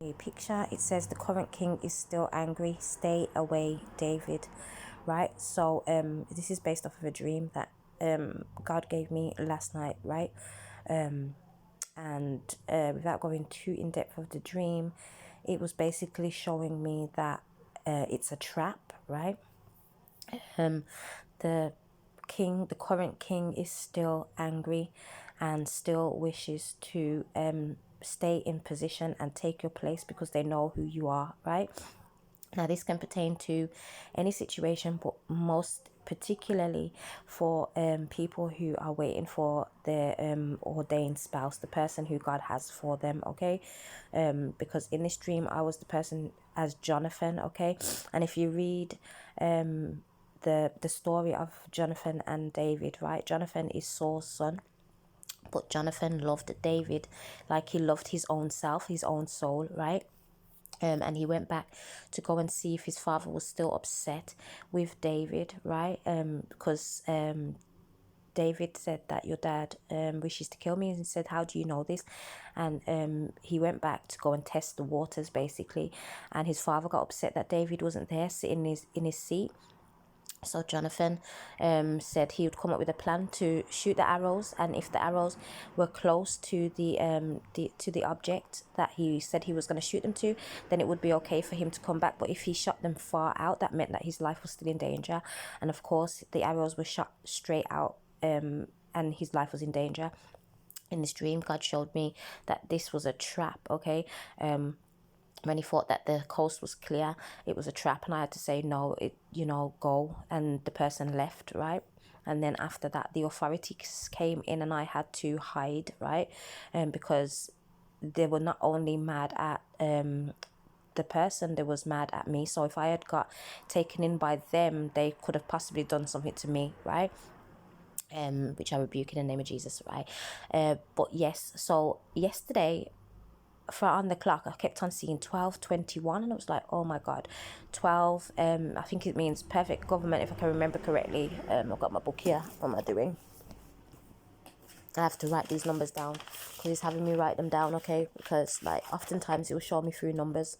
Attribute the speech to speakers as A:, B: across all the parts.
A: A picture, it says the current king is still angry, stay away, David. Right, so this is based off of a dream that God gave me last night, right? And without going too in depth of the dream, it was basically showing me that it's a trap, right? The king, the current king, is still angry and still wishes to stay in position and take your place because they know who you are, right? Now, this can pertain to any situation, but most particularly for people who are waiting for their ordained spouse, the person who God has for them, okay? Because in this dream, I was the person as Jonathan, okay? And if you read the story of Jonathan and David, right? Jonathan is Saul's son, but Jonathan loved David like he loved his own self, his own soul, right? And he went back to go and see if his father was still upset with David, right? Because David said that your dad wishes to kill me, and he said, how do you know this? And he went back to go and test the waters, basically, and his father got upset that David wasn't there sitting in his seat. So Jonathan said he would come up with a plan to shoot the arrows, and if the arrows were close to the object that he said he was going to shoot them to, then it would be okay for him to come back. But if he shot them far out, that meant that his life was still in danger. And of course, the arrows were shot straight out, and his life was in danger. In this dream, God showed me that this was a trap, okay? When he thought that the coast was clear, it was a trap, and I had to say no, go, and the person left, right? And then after that, the authorities came in and I had to hide, right? Because they were not only mad at the person, they was mad at me. So if I had got taken in by them, they could have possibly done something to me, right? Which I rebuke in the name of Jesus, right? But yes, so yesterday, for on the clock, I kept on seeing 12:21, and I was like, oh my god, 12. I think it means perfect government, if I can remember correctly. I've got my book here. What am I doing? I have to write these numbers down because he's having me write them down, okay? Because like oftentimes it will show me through numbers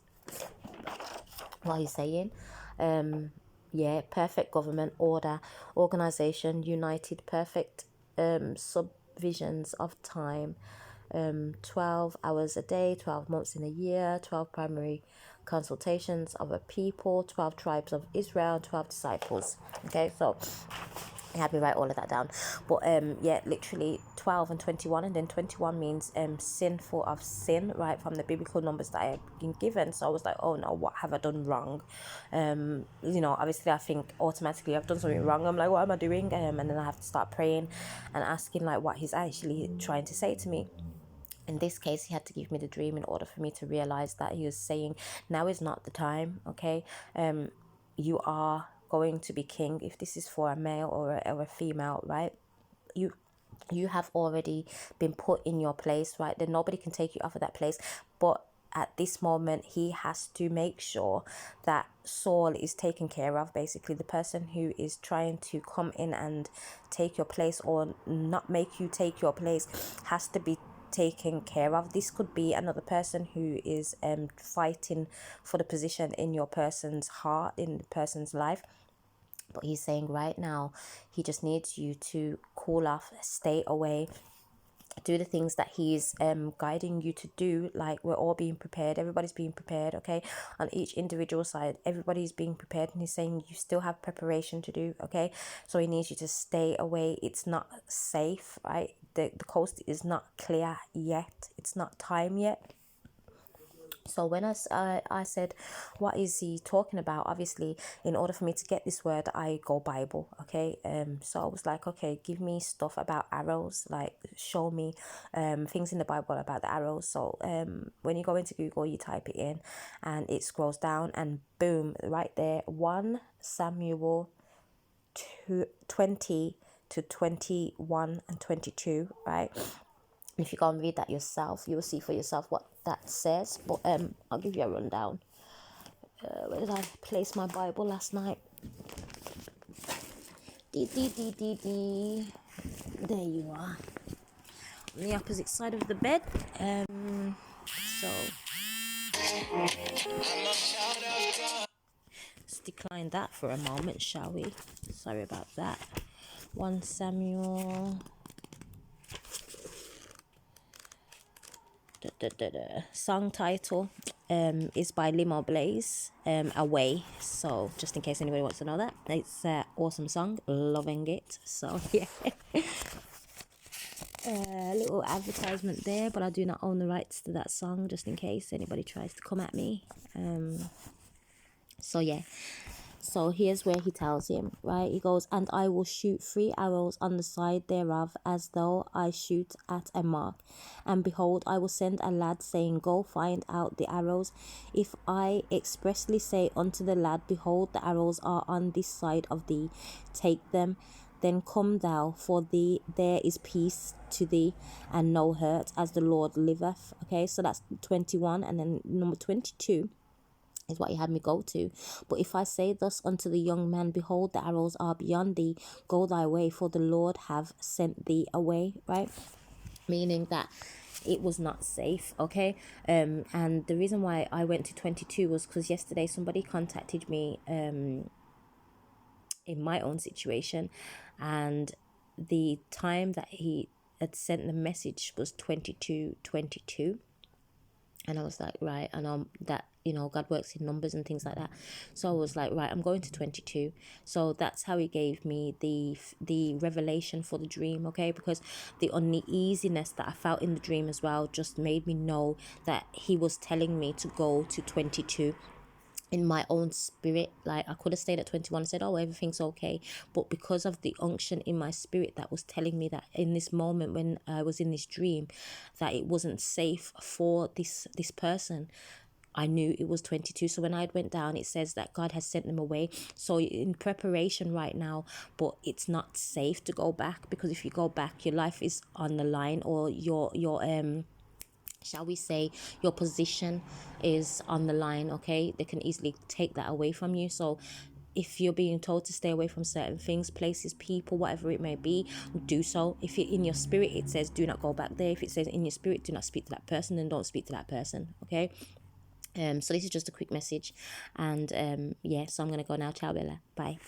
A: what he's saying. Yeah, perfect government, order, organization, united, perfect subvisions of time, 12 hours a day, 12 months in a year, 12 primary consultations of a people, 12 tribes of Israel, 12 disciples. Okay, so I had me write all of that down. But yeah, literally 12 and 21, and then 21 means sinful of sin, right, from the biblical numbers that I had been given. So I was like, oh no, what have I done wrong? Obviously I think automatically I've done something wrong. I'm like, what am I doing? And then I have to start praying and asking like what he's actually trying to say to me. In this case, he had to give me the dream in order for me to realize that he was saying, now is not the time, okay? You are going to be king. If this is for a male or a female, right? You have already been put in your place, right? Then nobody can take you off of that place. But at this moment, he has to make sure that Saul is taken care of. Basically, the person who is trying to come in and take your place or not make you take your place has to be taken care of. This could be another person who is fighting for the position in your person's heart, in the person's life. But he's saying right now, he just needs you to cool off, stay away, do the things that he's guiding you to do. Like, we're all being prepared, everybody's being prepared, okay? On each individual side, everybody's being prepared, and he's saying you still have preparation to do, okay? So he needs you to stay away. It's not safe, right? The coast is not clear yet, it's not time yet. So when I said, what is he talking about? Obviously, in order for me to get this word, I go Bible, okay? So I was like, okay, give me stuff about arrows, like show me things in the Bible about the arrows. So when you go into Google, you type it in and it scrolls down and boom, right there, 1 Samuel 20 to 21 and 22, right? If you go and read that yourself, you will see for yourself what that says. But I'll give you a rundown. Where did I place my Bible last night? There you are. On the opposite side of the bed. So Let's decline that for a moment, shall we? Sorry about that. 1 Samuel. Song title is by Limo Blaze, Away. So just in case anybody wants to know that, it's an awesome song, loving it. So yeah, a little advertisement there, but I do not own the rights to that song, just in case anybody tries to come at me. So yeah, so here's where he tells him, right? He goes, and I will shoot 3 arrows on the side thereof, as though I shoot at a mark. And behold, I will send a lad, saying, go find out the arrows. If I expressly say unto the lad, behold, the arrows are on this side of thee, take them. Then come thou, for thee there is peace to thee, and no hurt, as the Lord liveth. Okay, so that's 21, and then number 22 is what he had me go to. But if I say thus unto the young man, behold, the arrows are beyond thee, go thy way, for the Lord have sent thee away, right? Meaning that it was not safe. Okay, and the reason why I went to 22 was because yesterday somebody contacted me in my own situation, and the time that he had sent the message was 22:22. And I was like, right, I know that, you know, God works in numbers and things like that. So I was like, right, I'm going to 22. So that's how he gave me the revelation for the dream, okay? Because the uneasiness that I felt in the dream as well just made me know that he was telling me to go to 22 in my own spirit. Like, I could have stayed at 21 and said, oh, everything's okay, but because of the unction in my spirit that was telling me that in this moment when I was in this dream, that it wasn't safe for this person, I knew it was 22. So when I went down, it says that God has sent them away. So in preparation right now, but it's not safe to go back, because if you go back, your life is on the line, or your shall we say, your position is on the line. Okay, they can easily take that away from you. So if you're being told to stay away from certain things, places, people, whatever it may be, do so. If you're in your spirit, it says do not go back there. If it says in your spirit do not speak to that person, then don't speak to that person. Okay, so this is just a quick message, and yeah, so I'm gonna go now. Ciao, Bella. Bye.